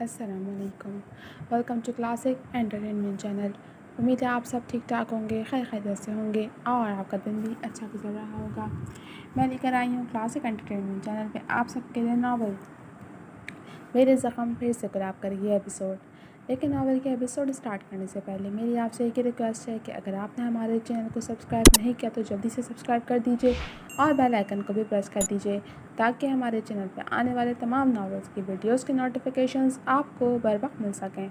السلام علیکم. Welcome to classic entertainment channel. امید ہے آپ سب ٹھیک ٹھاک ہوں گے، خیر خیریت سے ہوں گے اور آپ کا دن بھی اچھا گزر رہا ہوگا. میں لے کر آئی ہوں کلاسک انٹرٹینمنٹ چینل پہ آپ سب کے لیے ناول میرے زخم پھر سے گلاب کر یہ ایپیسوڈ. لیکن ناول کے ایپیسوڈ اسٹارٹ کرنے سے پہلے میری آپ سے ایک ریکویسٹ ہے کہ اگر آپ نے ہمارے چینل کو سبسکرائب نہیں کیا تو جلدی سے سبسکرائب کر دیجیے اور بیل آئیکن کو بھی پریس کر دیجیے تاکہ ہمارے چینل پہ آنے والے تمام ناولز کی ویڈیوز کی نوٹیفیکیشنز آپ کو بر وقت مل سکیں.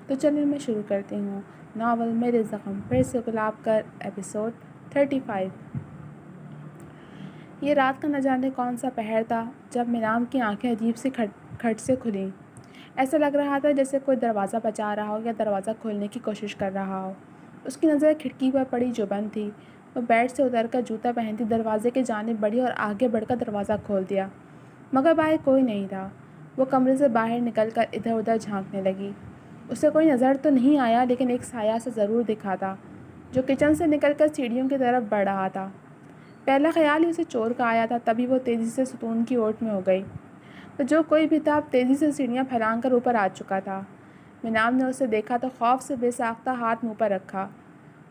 تو چلیے میں شروع کرتی ہوں ناول میرے زخم پھر سے گلاب کر ایپیسوڈ 35. یہ رات کا نہ جانے کون سا پہر تھا جب میرام کی آنکھیں عجیب سی کھٹ سے کھلیں. ایسا لگ رہا تھا جیسے کوئی دروازہ بچا رہا ہو یا دروازہ کھولنے کی کوشش کر رہا ہو. اس کی نظر کھڑکی پر پڑی جو بند تھی. وہ بیڈ سے اتر کر جوتا پہنتی دروازے کی جانب بڑھی اور آگے بڑھ کر دروازہ کھول دیا، مگر باہر کوئی نہیں تھا. وہ کمرے سے باہر نکل کر ادھر ادھر جھانکنے لگی. اسے کوئی نظر تو نہیں آیا لیکن ایک سایہ سے ضرور دکھا تھا جو کچن سے نکل کر سیڑھیوں کی طرف بڑھ رہا تھا. پہلا خیال ہی اسے چور کا آیا تھا. تبھی وہ تیزی سے ستون کی اوٹ میں ہو گئی. تو جو کوئی بھی تھا اب تیزی سے سیڑھیاں پھیلان کر اوپر آ چکا تھا. میرام نے اسے دیکھا تو خوف سے بے ساختہ ہاتھ منہ پر رکھا.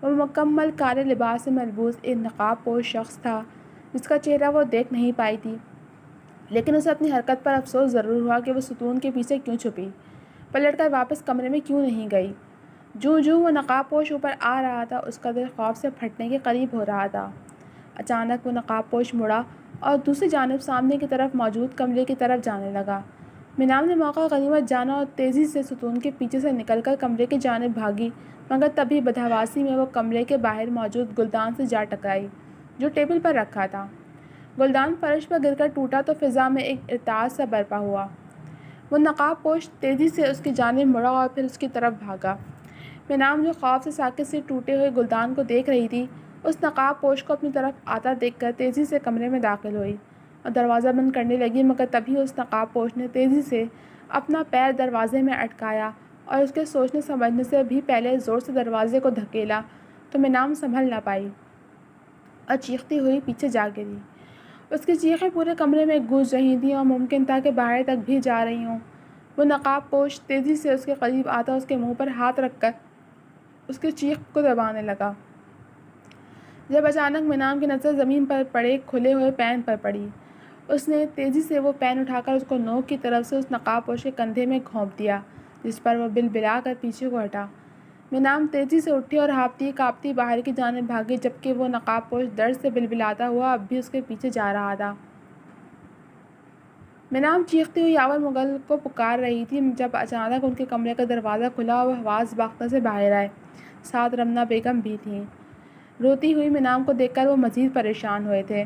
وہ مکمل کالے لباس سے ملبوس ایک نقاب پوش شخص تھا جس کا چہرہ وہ دیکھ نہیں پائی تھی، لیکن اسے اپنی حرکت پر افسوس ضرور ہوا کہ وہ ستون کے پیچھے کیوں چھپی، پلٹ کر واپس کمرے میں کیوں نہیں گئی. جوں وہ نقاب پوش اوپر آ رہا تھا اس کا دل خوف سے پھٹنے کے قریب ہو رہا تھا. اچانک وہ نقاب پوش مڑا اور دوسری جانب سامنے کی طرف موجود کمرے کی طرف جانے لگا. میرام نے موقع غنیمت جانا اور تیزی سے ستون کے پیچھے سے نکل کر کمرے کی جانب بھاگی، مگر تبھی بدحواسی میں وہ کمرے کے باہر موجود گلدان سے جا ٹکرائی جو ٹیبل پر رکھا تھا. گلدان فرش پر گر کر ٹوٹا تو فضا میں ایک ارتعاش سا برپا ہوا. وہ نقاب پوش تیزی سے اس کی جانب مڑا اور پھر اس کی طرف بھاگا. میرام جو خوف سے ساکت سے ٹوٹے ہوئے گلدان کو دیکھ رہی تھی اس نقاب پوش کو اپنی طرف آتا دیکھ کر تیزی سے کمرے میں داخل ہوئی اور دروازہ بند کرنے لگی، مگر تبھی اس نقاب پوش نے تیزی سے اپنا پیر دروازے میں اٹکایا اور اس کے سوچنے سمجھنے سے بھی پہلے زور سے دروازے کو دھکیلا تو میرام سنبھل نہ پائی اور چیختی ہوئی پیچھے جا گری. اس کی چیخیں پورے کمرے میں گونج رہی تھیں اور ممکن تھا کہ باہر تک بھی جا رہی ہوں. وہ نقاب پوش تیزی سے اس کے قریب آتا اس کے منہ پر ہاتھ رکھ کر اس کی چیخ کو دبانے لگا، جب اچانک میرام کی نظر زمین پر پڑے کھلے ہوئے پین پر پڑی. اس نے تیزی سے وہ پین اٹھا کر اس کو نوک کی طرف سے اس نقاب پوش کے کندھے میں گھونپ دیا جس پر وہ بلبلا کر پیچھے کو ہٹا. میرام تیزی سے اٹھی اور ہانپتی کانپتی باہر کی جانب بھاگی جبکہ وہ نقاب پوش درد سے بلبلاتا ہوا اب بھی اس کے پیچھے جا رہا تھا. میرام چیختی ہوئی یاور مغل کو پکار رہی تھی جب اچانک ان کے کمرے کا دروازہ کھلا اور وہ حواس باختہ سے باہر آئے. ساتھ رمنا بیگم بھی تھیں. روتی ہوئی میرام کو دیکھ کر وہ مزید پریشان ہوئے تھے.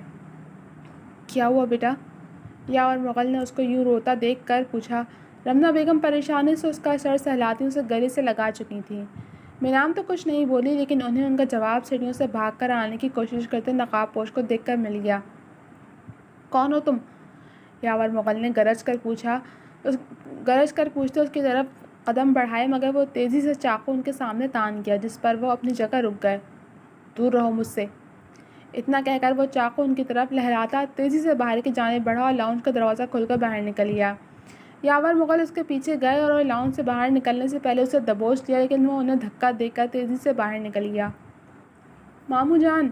کیا ہوا بیٹا؟ یاور مغل نے اس کو یوں روتا دیکھ کر پوچھا. رمنا بیگم پریشانی سے اس کا سر سہلاتی اسے گلے سے لگا چکی تھیں. میرام تو کچھ نہیں بولی لیکن انہیں ان کا جواب سیڑھیوں سے بھاگ کر آنے کی کوشش کرتے نقاب پوش کو دیکھ کر مل گیا. کون ہو تم؟ یاور مغل نے گرج کر پوچھتے اس کی طرف قدم بڑھائے، مگر وہ تیزی سے چاقو ان کے سامنے تان گیا جس پر وہ اپنی جگہ رک گئے. دور رہو مجھ سے. اتنا کہہ کر وہ چاقو ان کی طرف لہراتا تیزی سے باہر کی جانب بڑھا اور لاؤنج کا دروازہ کھول کر باہر نکل گیا. یاور مغل اس کے پیچھے گئے اور لاؤنج سے باہر نکلنے سے پہلے اسے دبوچ لیا لیکن وہ انہیں دھکا دے کر تیزی سے باہر نکل گیا. ماموں جان!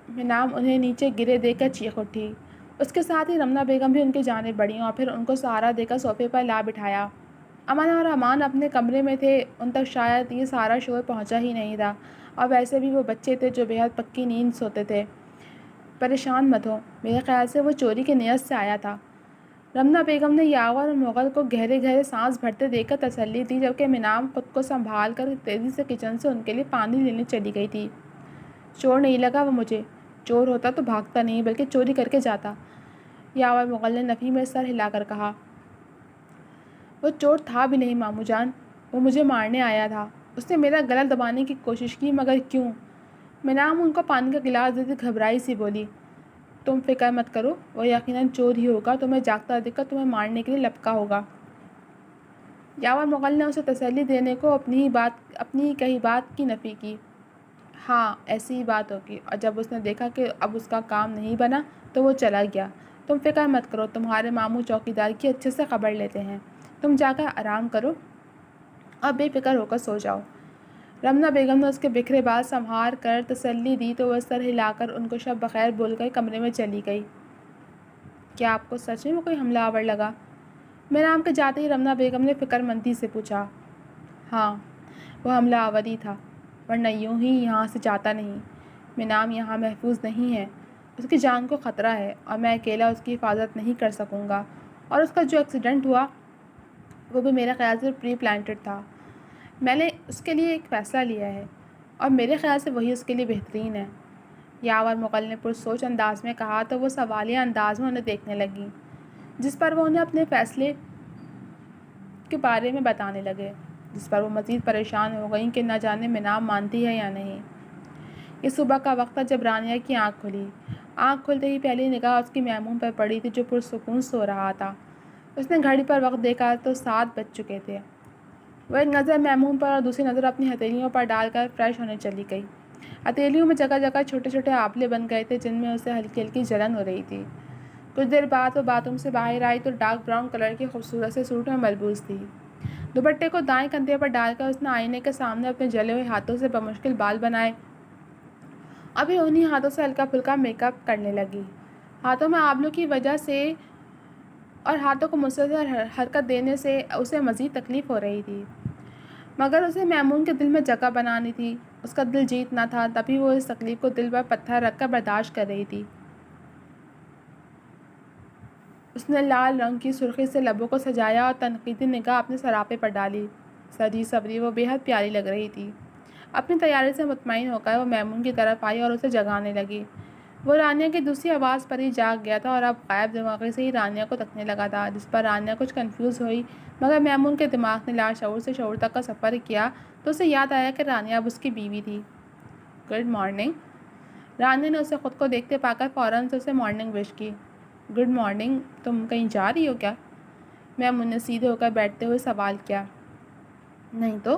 میرام انہیں نیچے گرے دیکھ کر چیخ اٹھی. اس کے ساتھ ہی رمنا بیگم بھی ان کی جانب بڑھیں اور پھر ان کو سہارا دے کر صوفے پر لا بٹھایا. امن اور امان اپنے کمرے میں تھے. ان تک شاید یہ سارا شور پہنچا ہی نہیں تھا اور ویسے بھی وہ بچے تھے جو بے حد پکی نیند سوتے تھے. پریشان مت ہو، میرے خیال سے وہ چوری کی نیت سے آیا تھا. رمنا بیگم نے یاور مغل کو گہرے گہرے سانس بھرتے دیکھ کر تسلی دی جبکہ میرام خود کو سنبھال کر تیزی سے کچن سے ان کے لیے پانی لینے چلی گئی تھی. چور نہیں لگا وہ مجھے. چور ہوتا تو بھاگتا نہیں بلکہ چوری کر کے جاتا، یاور مغل نے نفی میں سر ہلا کر کہا. وہ چور تھا بھی نہیں ماموں جان، وہ مجھے مارنے آیا تھا. اس نے میرا گلا دبانے کی کوشش کی مگر کیوں؟ میرام ان کو پانی کا گلاس دیتی گھبرائی سی بولی. تم فکر مت کرو، وہ یقیناً چور ہی ہوگا. تمہیں جاگتا دیکھ کر تمہیں مارنے کے لیے لپکا ہوگا. یاور مغل نے اسے تسلی دینے کو اپنی کہی بات کی نفی کی. ہاں ایسی ہی بات ہوگی، اور جب اس نے دیکھا کہ اب اس کا کام نہیں بنا تو وہ چلا گیا. تم فکر مت کرو، تمہارے ماموں چوکیدار کی اچھے سے خبر لیتے ہیں. تم جا کر آرام کرو اور بے فکر ہو کر سو جاؤ۔ رمنا بیگم نے اس کے بکھرے بال سنبھال کر تسلی دی تو وہ سر ہلا کر ان کو شب بخیر بول کر کمرے میں چلی گئی۔ کیا آپ کو سچ میں کوئی حملہ آور لگا؟ میرام کے جاتے ہی رمنا بیگم نے فکر مندی سے پوچھا۔ ہاں، وہ حملہ آور ہی تھا، ورنہ یوں ہی یہاں سے جاتا نہیں۔ میرام یہاں محفوظ نہیں ہے، اس کی جان کو خطرہ ہے اور میں اکیلا اس کی حفاظت نہیں کر سکوں گا، اور اس کا جو ایکسیڈنٹ ہوا وہ بھی میرے خیال سے پری پلانٹڈ تھا۔ میں نے اس کے لیے ایک فیصلہ لیا ہے اور میرے خیال سے وہی اس کے لیے بہترین ہے۔ یاور مغل نے پرسوچ انداز میں کہا تو وہ سوالیہ انداز میں انہیں دیکھنے لگیں، جس پر وہ انہیں اپنے فیصلے کے بارے میں بتانے لگے، جس پر وہ مزید پریشان ہو گئیں کہ نہ جانے میرام مانتی ہے یا نہیں۔ یہ صبح کا وقت تھا جب رانیہ کی آنکھ کھلی۔ آنکھ کھلتے ہی پہلی نگاہ اس کی میمون پر پڑی تھی جو پرسکون سو رہا تھا۔ اس نے گھڑی پر وقت دیکھا تو 7 بج چکے تھے۔ وہ ایک نظر میمون پر اور دوسری نظر اپنی ہتھیلیوں پر ڈال کر فریش ہونے چلی گئی۔ ہتھیلیوں میں جگہ جگہ چھوٹے چھوٹے آبلے بن گئے تھے جن میں اسے ہلکی ہلکی جلن ہو رہی تھی۔ کچھ دیر بعد وہ باتھ روم سے باہر آئی تو ڈارک براؤن کلر کی خوبصورت سے سوٹ میں ملبوس تھی۔ دوپٹے کو دائیں کندھے پر ڈال کر اس نے آئینے کے سامنے اپنے جلے ہوئے ہاتھوں سے بمشکل بال بنائے، ابھی انہی ہاتھوں سے ہلکا پھلکا میک اپ کرنے لگی۔ ہاتھوں میں آبلوں کی وجہ سے اور ہاتھوں کو مسلسل حرکت دینے سے اسے مزید تکلیف ہو رہی تھی، مگر اسے میمون کے دل میں جگہ بنانی تھی۔ اس کا دل جیتنا تھا، تبھی وہ اس تکلیف کو دل پر پتھر رکھ کر برداشت کر رہی تھی۔ اس نے لال رنگ کی سرخی سے لبوں کو سجایا اور تنقیدی نگاہ اپنے سراپے پر ڈالی۔ سجی سوری وہ بے حد پیاری لگ رہی تھی۔ اپنی تیاری سے مطمئن ہو کر وہ میمون کی طرف آئی اور اسے جگانے لگی۔ وہ رانیہ کی دوسری آواز پر ہی جاگ گیا تھا اور اب غائب دماغی سے ہی رانیہ کو تکنے لگا تھا، جس پر رانیہ کچھ کنفیوز ہوئی، مگر میمون کے دماغ نے لاشعور سے شعور تک کا سفر کیا تو اسے یاد آیا کہ رانیہ اب اس کی بیوی تھی۔ Good morning. رانیہ نے اسے خود کو دیکھتے پا کر فوراً سے اسے مارننگ وش کی۔ گڈ مارننگ، تم کہیں جا رہی ہو کیا؟ میمون نے سیدھے ہو کر بیٹھتے ہوئے سوال کیا۔ نہیں تو،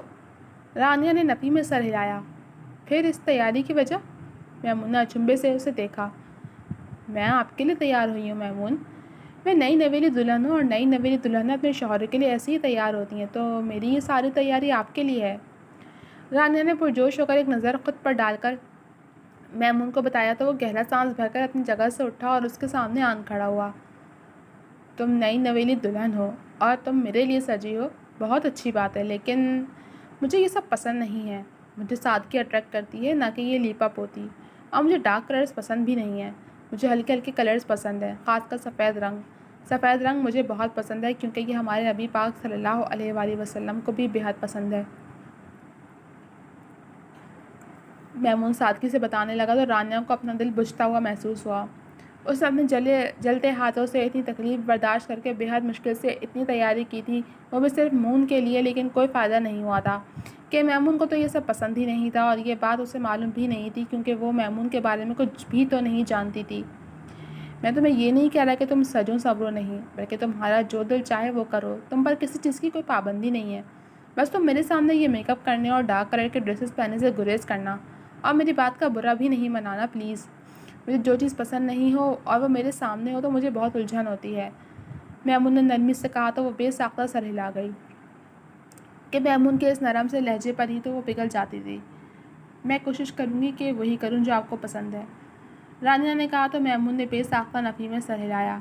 رانیہ نے نفی میں سر ہلایا۔ پھر اس تیاری کی وجہ؟ میمون نے اچنبھے سے اسے دیکھا۔ میں آپ کے لیے تیار ہوئی ہوں میمون، میں نئی نویلی دلہن ہوں اور نئی نویلی دلہنیں اپنے شوہر کے لیے ایسی ہی تیار ہوتی ہیں، تو میری یہ ساری تیاری آپ کے لیے ہے۔ رانیہ نے پرجوش ہو کر ایک نظر خود پر ڈال کر میمون کو بتایا تو وہ گہرا سانس بھر کر اپنی جگہ سے اٹھا اور اس کے سامنے آن کھڑا ہوا۔ تم نئی نویلی دلہن ہو اور تم میرے لیے سجی ہو، بہت اچھی بات ہے، لیکن مجھے یہ سب پسند نہیں ہے۔ مجھے سادگی اٹریکٹ کرتی ہے، نہ کہ یہ لیپا پوتی، اور مجھے ڈارک کلرز پسند بھی نہیں ہیں۔ مجھے ہلکے ہلکے کلرز پسند ہیں، خاص کر سفید رنگ۔ سفید رنگ مجھے بہت پسند ہے کیونکہ یہ ہمارے نبی پاک صلی اللہ علیہ وآلہ وسلم کو بھی بے حد پسند ہے۔ میمون سادگی سے بتانے لگا تو رانیہ کو اپنا دل بجھتا ہوا محسوس ہوا۔ اس نے اپنے جلتے ہاتھوں سے اتنی تکلیف برداشت کر کے بے حد مشکل سے اتنی تیاری کی تھی، وہ بھی صرف مون کے لیے، لیکن کوئی فائدہ نہیں ہوا تھا کہ میمون کو تو یہ سب پسند ہی نہیں تھا، اور یہ بات اسے معلوم بھی نہیں تھی کیونکہ وہ میمون کے بارے میں کچھ بھی تو نہیں جانتی تھی۔ میں تمہیں یہ نہیں کہہ رہا کہ تم سجو سنورو نہیں، بلکہ تمہارا جو دل چاہے وہ کرو، تم پر کسی چیز کی کوئی پابندی نہیں ہے۔ بس تم میرے سامنے یہ میک اپ کرنے اور ڈارک کلر کے ڈریسز پہننے سے گریز کرنا، اور میری بات کا برا بھی نہیں منانا پلیز۔ مجھے جو چیز پسند نہیں ہو اور وہ میرے سامنے ہو تو مجھے بہت الجھن ہوتی ہے۔ میمون نے نرمی سے کہا تو وہ بے ساختہ سر ہلا گئی کہ میمون کے اس نرم سے لہجے پر ہی تو وہ پگھل جاتی تھی۔ میں کوشش کروں گی کہ وہی کروں جو آپ کو پسند ہے، رانیہ نے کہا تو میمون نے بے ساختہ نفی میں سر ہلایا۔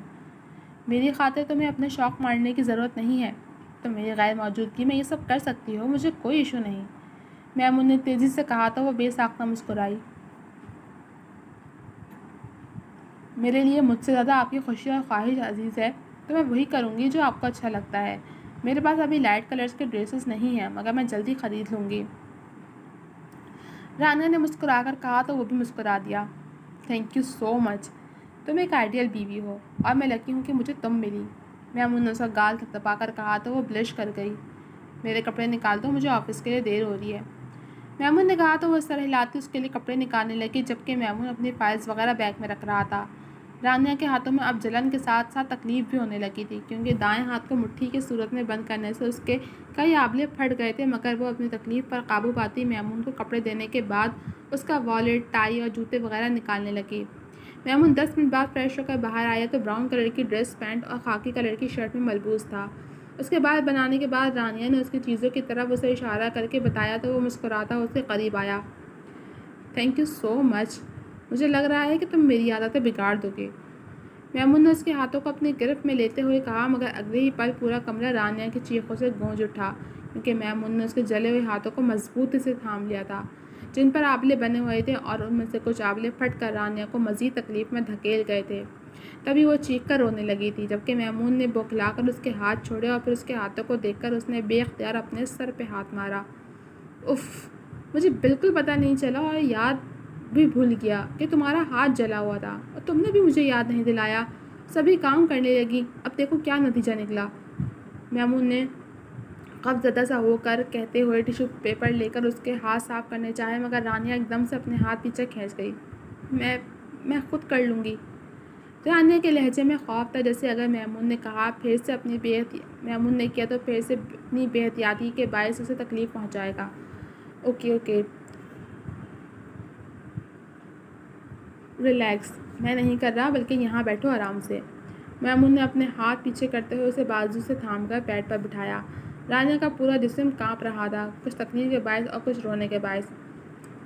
میری خاطر تمہیں اپنے شوق مارنے کی ضرورت نہیں ہے، تم میری غیر موجودگی میں یہ سب کر سکتی ہو، مجھے کوئی ایشو نہیں، میمون نے تیزی سے کہا تو وہ بے ساختہ مسکرائی۔ میرے لیے مجھ سے زیادہ آپ کی خوشی اور خواہش عزیز ہے، تو میں وہی کروں گی جو آپ کو اچھا لگتا ہے۔ میرے پاس ابھی لائٹ کلرز کے ڈریسز نہیں ہیں، مگر میں جلدی خرید لوں گی۔ رانیہ نے مسکرا کر کہا تو وہ بھی مسکرا دیا۔ تھینک یو سو مچ، تم ایک آئیڈیل بیوی ہو اور میں لکی ہوں کہ مجھے تم ملی۔ میمون نے اس کا گال تھپتھپا کر کہا تو وہ بلش کر گئی۔ میرے کپڑے نکال دو، مجھے آفس کے لیے دیر ہو رہی ہے۔ میمون نے کہا تو وہ سر ہلاتی اس کے لیے کپڑے نکالنے لگی، جبکہ میمون اپنی فائلز وغیرہ بیگ میں رکھ رہا تھا۔ رانیہ کے ہاتھوں میں اب جلن کے ساتھ ساتھ تکلیف بھی ہونے لگی تھی کیونکہ دائیں ہاتھ کو مٹھی کی صورت میں بند کرنے سے اس کے کئی آبلے پھٹ گئے تھے، مگر وہ اپنی تکلیف پر قابو پاتی میمون کو کپڑے دینے کے بعد اس کا والیٹ، ٹائی اور جوتے وغیرہ نکالنے لگی۔ میمون 10 منٹ بعد فریش ہو کر باہر آیا تو براؤن کلر کی ڈریس، پینٹ اور خاکی کلر کی شرٹ میں ملبوس تھا۔ اس کے بعد بنانے کے بعد رانیہ نے اس کی چیزوں کی طرف اسے اشارہ کر کے بتایا تو وہ مسکراتا اس کے قریب آیا۔ تھینک یو سو مچ، مجھے لگ رہا ہے کہ تم میری عادتیں بگاڑ دو گے۔ میمون نے اس کے ہاتھوں کو اپنی گرفت میں لیتے ہوئے کہا، مگر اگلے ہی پل پورا کمرہ رانیہ کی چیخوں سے گونج اٹھا، کیونکہ میمون نے اس کے جلے ہوئے ہاتھوں کو مضبوطی سے تھام لیا تھا، جن پر آبلے بنے ہوئے تھے، اور ان میں سے کچھ آبلے پھٹ کر رانیہ کو مزید تکلیف میں دھکیل گئے تھے۔ تبھی وہ چیخ کر رونے لگی تھی، جبکہ میمون نے بوکھلا کر اس کے ہاتھ چھوڑے اور پھر اس کے ہاتھوں کو دیکھ کر اس نے بے اختیار اپنے سر پہ ہاتھ مارا۔ اف، مجھے بالکل پتہ نہیں چلا اور یاد بھی بھول گیا کہ تمہارا ہاتھ جلا ہوا تھا، اور تم نے بھی مجھے یاد نہیں دلایا۔ سبھی کام کرنے لگی، اب دیکھو کیا نتیجہ نکلا۔ میمون نے خوف زدہ سا ہو کر کہتے ہوئے ٹیشو پیپر لے کر اس کے ہاتھ صاف کرنے چاہے، مگر رانیہ ایک دم سے اپنے ہاتھ پیچھے کھینچ گئی۔ میں خود کر لوں گی۔ رانیہ کے لہجے میں خوف تھا، جیسے اگر میمون نے کیا تو پھر سے اپنی بے احتیاطی کے باعث اسے تکلیف پہنچائے گا۔ اوکے، ریلیکس، میں نہیں کر رہا، بلکہ یہاں بیٹھو آرام سے۔ میمون نے اپنے ہاتھ پیچھے کرتے ہوئے اسے بازو سے تھام کر بیڈ پر بٹھایا۔ رانیہ کا پورا جسم کانپ رہا تھا، کچھ تکلیف کے باعث اور کچھ رونے کے باعث۔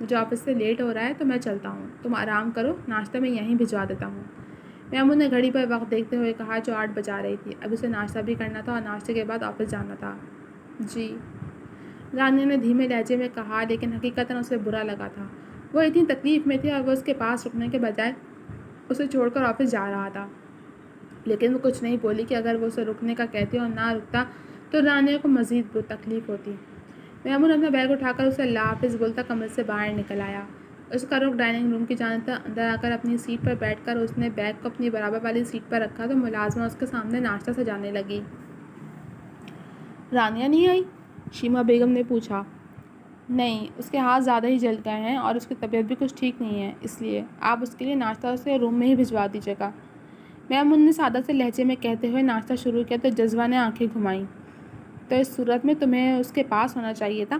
مجھے آفس سے لیٹ ہو رہا ہے تو میں چلتا ہوں، تم آرام کرو، ناشتہ میں یہیں بھجوا دیتا ہوں۔ میمون نے گھڑی پر وقت دیکھتے ہوئے کہا، جو 8 بجا رہی تھی۔ اب اسے ناشتہ بھی کرنا تھا اور ناشتے کے بعد آفس جانا تھا۔ جی، رانیہ نے دھیمے لہجے میں کہا، لیکن حقیقتاً اسے برا لگا تھا۔ وہ اتنی تکلیف میں تھی اور وہ اس کے پاس رکنے کے بجائے اسے چھوڑ کر آفس جا رہا تھا، لیکن وہ کچھ نہیں بولی کہ اگر وہ اسے رکنے کا کہتی اور نہ رکتا تو رانیہ کو مزید تکلیف ہوتی۔ میمون اپنا بیگ اٹھا کر اسے اللہ حافظ بولتا کمرے سے باہر نکل آیا۔ اس کا رخ ڈائننگ روم کی جانب تھا۔ اندر آ کر اپنی سیٹ پر بیٹھ کر اس نے بیگ کو اپنی برابر والی سیٹ پر رکھا تو ملازمہ اس کے سامنے ناشتہ سجانے لگی۔ رانیہ نہیں آئی؟ شیما بیگم نے پوچھا۔ نہیں، اس کے ہاتھ زیادہ ہی جل گئے ہیں اور اس کی طبیعت بھی کچھ ٹھیک نہیں ہے، اس لیے آپ اس کے لیے ناشتہ اسے روم میں ہی بھجوا دیجیے گا۔ میمون نے سادہ سے لہجے میں کہتے ہوئے ناشتہ شروع کیا تو جذبہ نے آنکھیں گھمائیں۔ تو اس صورت میں تمہیں اس کے پاس ہونا چاہیے تھا،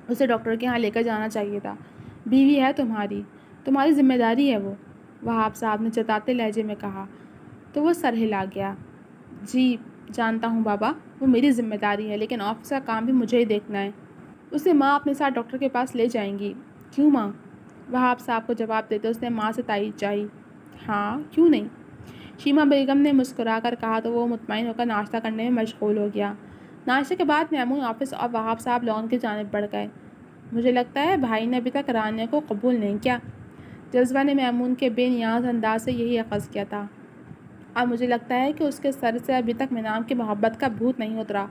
اسے ڈاکٹر کے ہاں لے کر جانا چاہیے تھا۔ بیوی ہے تمہاری ذمہ داری ہے وہ، وہاب صاحب نے چتاتے لہجے میں کہا تو وہ سر ہلا گیا۔ جی جانتا ہوں بابا، وہ میری ذمہ داری ہے، لیکن آفس کا کام بھی مجھے ہی دیکھنا ہے۔ اسے ماں اپنے ساتھ ڈاکٹر کے پاس لے جائیں گی۔ کیوں ماں؟ وہاب صاحب کو جواب دیتے اس نے ماں سے تائید چاہی۔ ہاں کیوں نہیں؟ شیما بیگم نے مسکرا کر کہا تو وہ مطمئن ہو کر ناشتہ کرنے میں مشغول ہو گیا۔ ناشتے کے بعد میمون آفس اور وہاب صاحب لان کی جانب بڑھ گئے۔ مجھے لگتا ہے بھائی نے ابھی تک رانیہ کو قبول نہیں کیا۔ جذبہ نے میمون کے بے نیاز انداز سے یہی اخذ کیا تھا، اور مجھے لگتا ہے کہ اس کے سر سے ابھی تک منام کی محبت کا بھوت نہیں اترا۔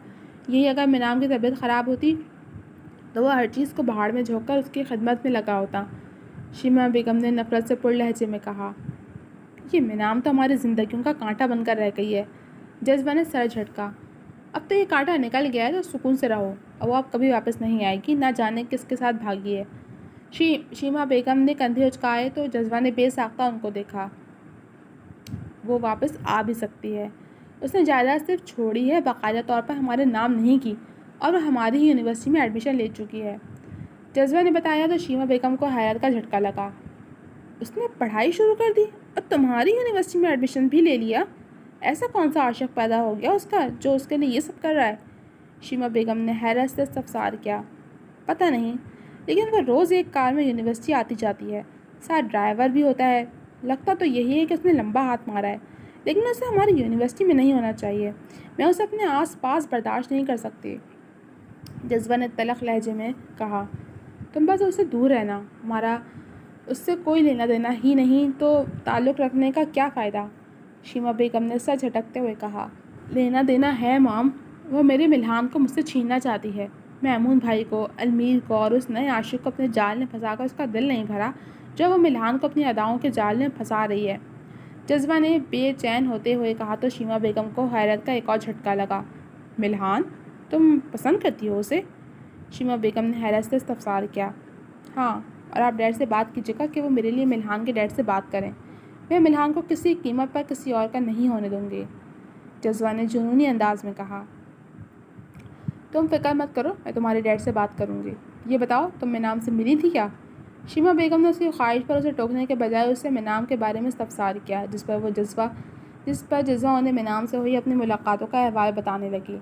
یہی اگر منام کی طبیعت خراب ہوتی تو وہ ہر چیز کو بہاڑ میں جھونک کر اس کی خدمت میں لگا ہوتا۔ شیما بیگم نے نفرت سے پر لہجے میں کہا، یہ منام تو ہماری زندگیوں کا کانٹا بن کر رہ گئی ہے۔ جذبہ نے سر جھٹکا۔ اب تو یہ کانٹا نکل گیا ہے تو سکون سے رہو، اور وہ اب کبھی واپس نہیں آئے گی، نہ جانے کس کے ساتھ بھاگی ہے۔ شیما بیگم نے کندھے اچکائے تو جذبہ نے بے ساختہ ان کو دیکھا۔ وہ واپس آ بھی سکتی ہے، اس نے جائیداد صرف چھوڑی ہے، باقاعدہ طور پر ہمارے نام نہیں کی، اور وہ ہماری ہی یونیورسٹی میں ایڈمیشن لے چکی ہے، جذبہ نے بتایا تو شیما بیگم کو حیرت کا جھٹکا لگا۔ اس نے پڑھائی شروع کر دی اور تمہاری یونیورسٹی میں ایڈمیشن بھی لے لیا؟ ایسا کون سا عاشق پیدا ہو گیا اس کا جو اس کے لیے یہ سب کر رہا ہے؟ شیما بیگم نے حیرت سے استفسار کیا۔ پتہ نہیں، لیکن وہ روز ایک کار میں یونیورسٹی آتی جاتی ہے، ساتھ ڈرائیور بھی ہوتا ہے۔ لگتا تو یہی ہے کہ اس نے لمبا ہاتھ مارا ہے، لیکن اسے ہماری یونیورسٹی میں نہیں ہونا چاہیے، میں اسے اپنے آس پاس برداشت نہیں کر سکتی۔ جذبہ نے تلخ لہجے میں کہا، تم بس اس سے دور رہنا، ہمارا اس سے کوئی لینا دینا ہی نہیں تو تعلق رکھنے کا کیا فائدہ؟ شیما بیگم نے سر جھٹکتے ہوئے کہا، لینا دینا ہے مام، وہ میرے ملحان کو مجھ سے چھیننا چاہتی ہے، میمون بھائی کو، المیر کو اور اس نئے عاشق کو اپنے جال میں پھنسا کر اس کا دل نہیں بھرا جو وہ ملحان کو اپنی اداؤں کے جال میں پھنسا رہی ہے۔ جذبہ نے بے چین ہوتے ہوئے کہا تو شیما بیگم کو حیرت کا ایک اور جھٹکا لگا۔ ملحان؟ تم پسند کرتی ہو اسے؟ شیما بیگم نے حیرت سے استفسار کیا۔ ہاں، اور آپ ڈیڈ سے بات کیجیے گا کہ وہ میرے لیے ملحان کے ڈیڈ سے بات کریں، میں ملحان کو کسی قیمت پر کسی اور کا نہیں ہونے دوں گی، جذبہ نے جنونی انداز میں کہا۔ تم فکر مت کرو، میں تمہارے ڈیڈ سے بات کروں گی۔ یہ بتاؤ تم منام سے ملی تھی کیا؟ شیما بیگم نے اس کی خواہش پر اسے ٹوکنے کے بجائے اس سے منام کے بارے میں استفسار کیا، جس پر وہ جذبہ جس پر جزا انہیں منام سے ہوئی اپنی ملاقاتوں کا احوال بتانے لگی۔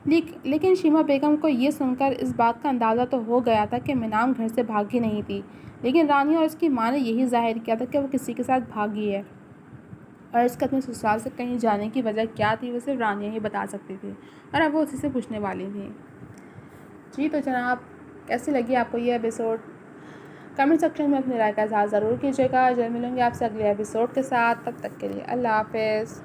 لیکن شیما بیگم کو یہ سن کر اس بات کا اندازہ تو ہو گیا تھا کہ منام گھر سے بھاگی نہیں تھی، لیکن رانی اور اس کی ماں نے یہی ظاہر کیا تھا کہ وہ کسی کے ساتھ بھاگی ہے، اور اس کا اپنے سسرال سے کہیں جانے کی وجہ کیا تھی وہ صرف رانیہ ہی بتا سکتی تھی، اور اب وہ اسی سے پوچھنے والی تھی۔ جی تو جناب، کیسی لگی آپ کو یہ ایپیسوڈ؟ کمنٹ سیکشن میں اپنی رائے کا اظہار ضرور کیجیے گا۔ جلد ملوں گی آپ سے اگلے ایپیسوڈ کے ساتھ، تب تک کے لیے اللہ حافظ۔